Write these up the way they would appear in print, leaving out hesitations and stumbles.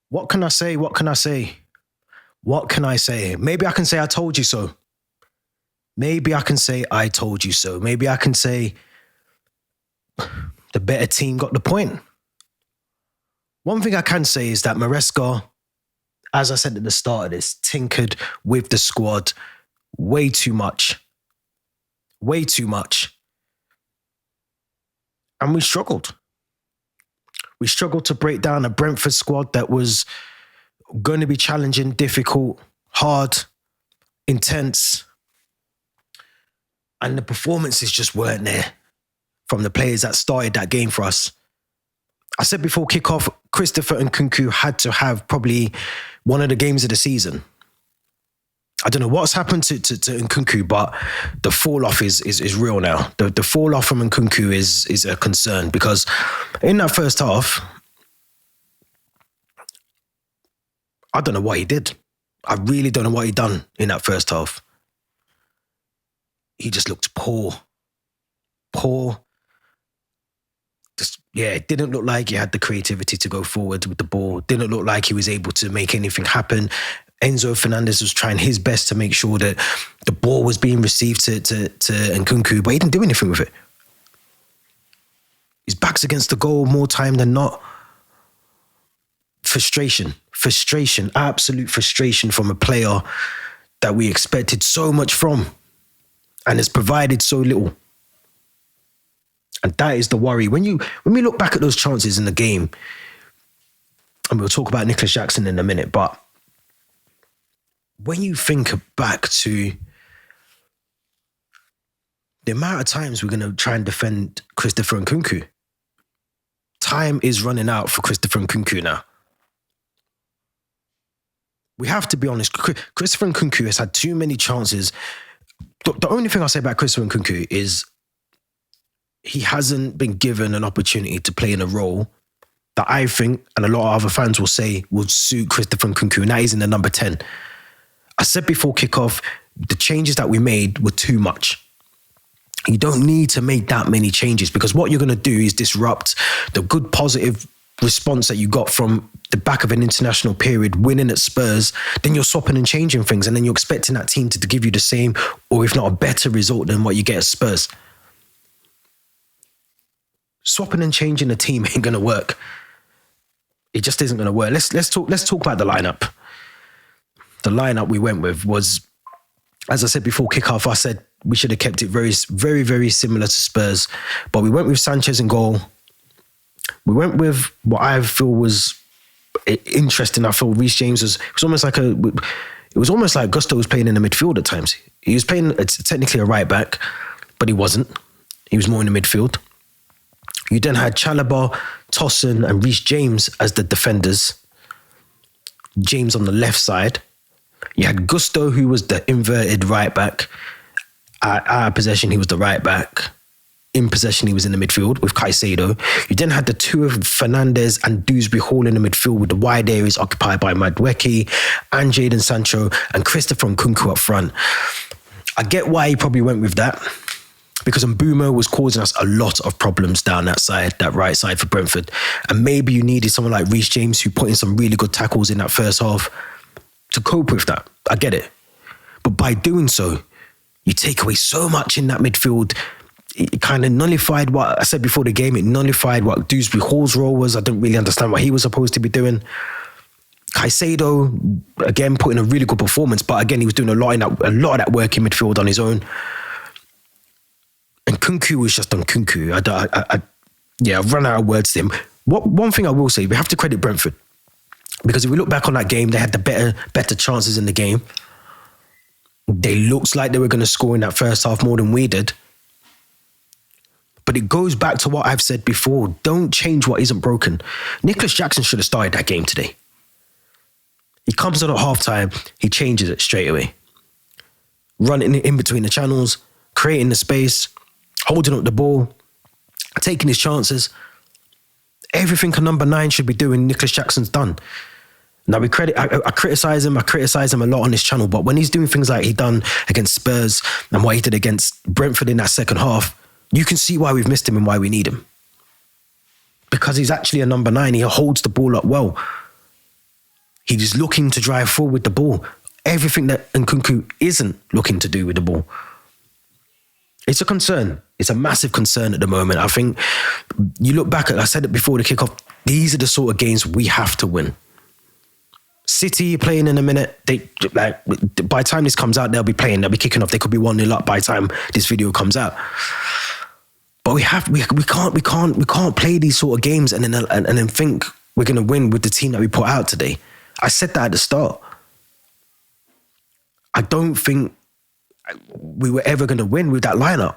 What can I say? What can I say? What can I say? Maybe I can say I told you so. Maybe I can say I told you so. Maybe I can say the better team got the point. One thing I can say is that Maresca, as I said at the start of this, tinkered with the squad way too much. Way too much. And we struggled. We struggled to break down a Brentford squad that was going to be challenging, difficult, hard, intense. And the performances just weren't there from the players that started that game for us. I said before kickoff, Christopher Nkunku had to have probably one of the games of the season. I don't know what's happened to Nkunku, but the fall off is real now. The fall off from Nkunku is a concern, because in that first half, I don't know what he did. I really don't know what he done in that first half. He just looked poor. It didn't look like he had the creativity to go forward with the ball. Didn't look like he was able to make anything happen. Enzo Fernandez was trying his best to make sure that the ball was being received to Nkunku, but he didn't do anything with it. His back's against the goal more time than not. Frustration, absolute frustration from a player that we expected so much from and has provided so little. And that is the worry. When we look back at those chances in the game, and we'll talk about Nicholas Jackson in a minute, but when you think back to the amount of times we're going to try and defend Christopher Nkunku, time is running out for Christopher Nkunku now. We have to be honest. Christopher Nkunku has had too many chances. The only thing I'll say about Christopher Nkunku is he hasn't been given an opportunity to play in a role that I think, and a lot of other fans will say, will suit Christopher Nkunku, and that is in the number 10. I said before kickoff, the changes that we made were too much. You don't need to make that many changes, because what you're going to do is disrupt the good positive response that you got from the back of an international period, winning at Spurs. Then you're swapping and changing things, and then you're expecting that team to give you the same, or if not a better result than what you get at Spurs. Swapping and changing a team ain't going to work. It just isn't going to work. Let's talk about the lineup. The lineup we went with was, as I said before kickoff, I said we should have kept it very, very, very similar to Spurs. But we went with Sanchez in goal. We went with what I feel was interesting. I feel Reece James was almost like Gusto was playing in the midfield at times. He was playing technically a right back, but he wasn't. He was more in the midfield. You then had Chalobah, Tosun and Reece James as the defenders. James on the left side. You had Gusto, who was the inverted right back. Out of possession, he was the right back. In possession, he was in the midfield with Caicedo. You then had the two of Fernandez and Dewsbury Hall in the midfield, with the wide areas occupied by Madueke and Jadon Sancho and Christopher Nkunku up front. I get why he probably went with that, because Mbeumo was causing us a lot of problems down that side, that right side for Brentford. And maybe you needed someone like Reece James, who put in some really good tackles in that first half, to cope with that. I get it. But by doing so, you take away so much in that midfield. It kind of nullified what I said before the game. It nullified what Dewsbury Hall's role was. I didn't really understand what he was supposed to be doing. Caicedo, again, put in a really good performance, but again, he was doing a lot of that work in midfield on his own. And Nkunku was just on Nkunku. I've run out of words to him. One thing I will say, we have to credit Brentford, because if we look back on that game, they had the better chances in the game. They looked like they were going to score in that first half more than we did. But it goes back to what I've said before. Don't change what isn't broken. Nicholas Jackson should have started that game today. He comes on at halftime, he changes it straight away. Running in between the channels, creating the space, holding up the ball, taking his chances. Everything a number 9 should be doing, Nicholas Jackson's done. Now I criticise him a lot on this channel, but when he's doing things like he done against Spurs and what he did against Brentford in that second half, you can see why we've missed him and why we need him. Because he's actually a number 9. He holds the ball up well. He's looking to drive forward with the ball. Everything that Nkunku isn't looking to do with the ball. It's a concern. It's a massive concern at the moment. I think you look back at, I said it before the kickoff, these are the sort of games we have to win. City playing in a minute. By the time this comes out, they'll be kicking off. They could be 1-0 up by the time this video comes out. But we can't play these sort of games and then think we're going to win with the team that we put out today. I said that at the start. I don't think we were ever going to win with that lineup.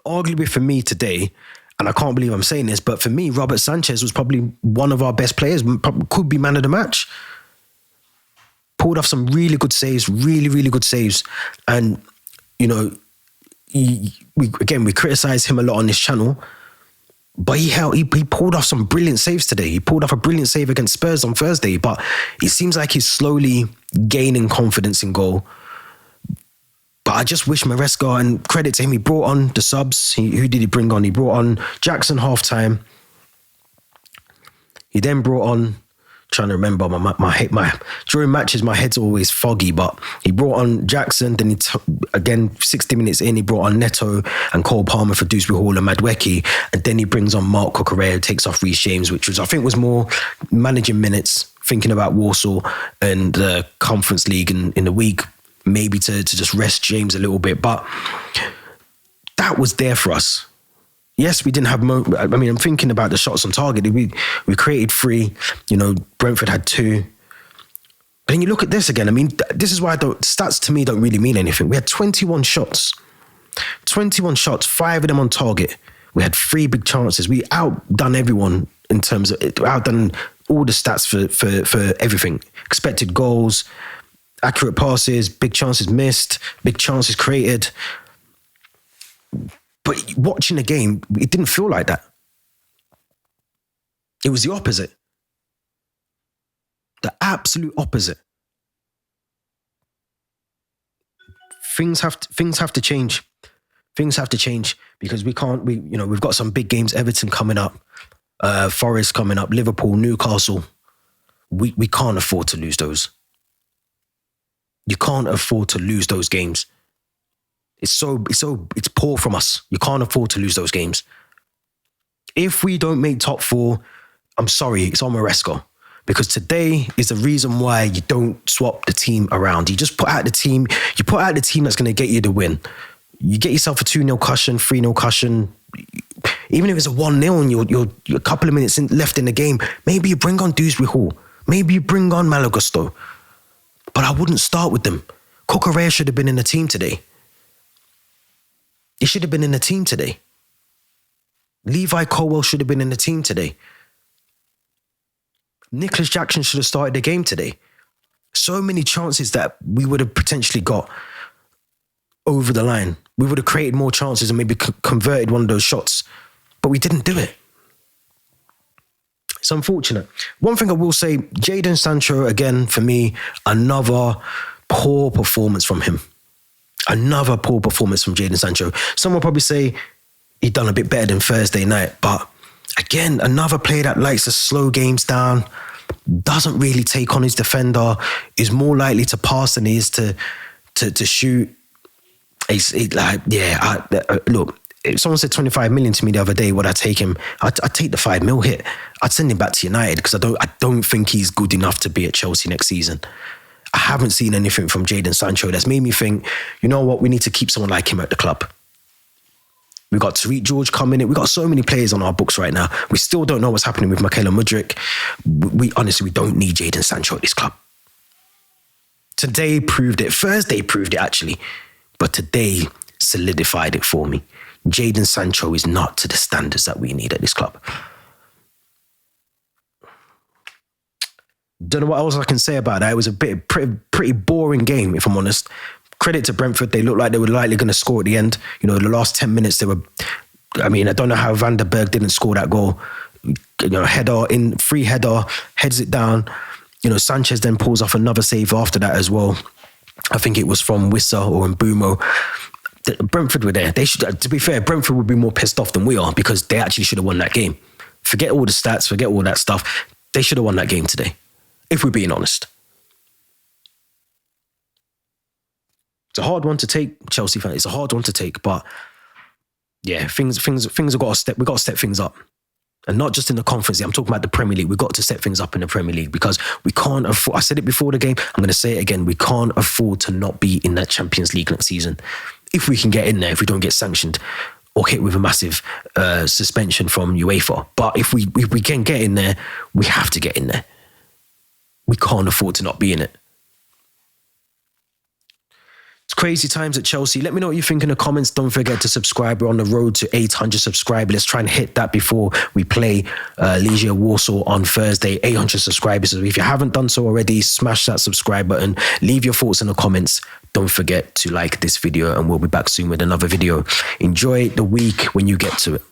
Arguably for me today, and I can't believe I'm saying this, but for me, Robert Sanchez was probably one of our best players, could be man of the match. Pulled off some really good saves, really, really good saves. And, you know, we criticize him a lot on this channel, but he pulled off some brilliant saves today. He pulled off a brilliant save against Spurs on Thursday, but it seems like he's slowly gaining confidence in goal. But I just wish Maresca, and credit to him, he brought on the subs. Who did he bring on? He brought on Jackson half-time. He then brought on, trying to remember, during matches, my head's always foggy, but he brought on Jackson, then again, 60 minutes in, he brought on Neto and Cole Palmer for Dewsbury Hall and Madueke, and then he brings on Mark Cucurella, takes off Reece James, which was, I think, was more managing minutes, thinking about Warsaw and the Conference League in the week, maybe to just rest James a little bit, but that was there for us. Yes, we didn't have... I'm thinking about the shots on target. We created 3. You know, Brentford had 2. But then you look at this again. I mean, this is why stats to me don't really mean anything. We had 21 shots. 21 shots, 5 of them on target. We had 3 big chances. We outdone everyone in terms of... outdone all the stats for everything. Expected goals, accurate passes, big chances missed, big chances created. But watching the game, it didn't feel like that. It was the opposite. The absolute opposite. Things have to change. Things have to change because we've got some big games. Everton coming up, Forest coming up, Liverpool, Newcastle. We can't afford to lose those. You can't afford to lose those games. It's poor from us. You can't afford to lose those games. If we don't make top 4, I'm sorry, it's on Maresca. Because today is the reason why you don't swap the team around. You just put out the team that's going to get you the win. You get yourself a 2-0 cushion, 3-0 cushion. Even if it's a 1-0 and you're a couple of minutes left in the game, maybe you bring on Dewsbury Hall. Maybe you bring on Malagusto. But I wouldn't start with them. Cucurella should have been in the team today. He should have been in the team today. Levi Colwell should have been in the team today. Nicholas Jackson should have started the game today. So many chances that we would have potentially got over the line. We would have created more chances and maybe converted one of those shots. But we didn't do it. It's unfortunate. One thing I will say, Jadon Sancho, again, for me, another poor performance from him. Another poor performance from Jadon Sancho. Some will probably say he done a bit better than Thursday night. But again, another player that likes to slow games down, doesn't really take on his defender, is more likely to pass than he is to shoot. Look, if someone said 25 million to me the other day, would I take him? I'd take the 5 mil hit. I'd send him back to United because I don't think he's good enough to be at Chelsea next season. I haven't seen anything from Jadon Sancho that's made me think, you know what, we need to keep someone like him at the club. We've got Tariq George coming in. We've got so many players on our books right now. We still don't know what's happening with Michaela Mudryk. We honestly don't need Jadon Sancho at this club. Today proved it. Thursday proved it, actually. But today solidified it for me. Jadon Sancho is not to the standards that we need at this club. Don't know what else I can say about that. It was a pretty boring game, if I'm honest. Credit to Brentford. They looked like they were likely going to score at the end. You know, the last 10 minutes, I don't know how Van der Berg didn't score that goal. You know, free header, heads it down. You know, Sanchez then pulls off another save after that as well. I think it was from Wissa or Mbumo. Brentford were there. They should, to be fair, Brentford would be more pissed off than we are because they actually should have won that game. Forget all the stats, forget all that stuff. They should have won that game today, if we're being honest. It's a hard one to take, Chelsea fans. It's a hard one to take, but yeah, things have got to step. We've got to step things up. And not just in the Conference League. I'm talking about the Premier League. We've got to set things up in the Premier League because we can't afford... I said it before the game. I'm going to say it again. We can't afford to not be in that Champions League next season. If we can get in there, if we don't get sanctioned or hit with a massive suspension from UEFA. But if we can get in there, we have to get in there. We can't afford to not be in it. It's crazy times at Chelsea. Let me know what you think in the comments. Don't forget to subscribe. We're on the road to 800 subscribers. Let's try and hit that before we play Lechia Warsaw on Thursday. 800 subscribers. So if you haven't done so already, smash that subscribe button. Leave your thoughts in the comments. Don't forget to like this video, and we'll be back soon with another video. Enjoy the week when you get to it.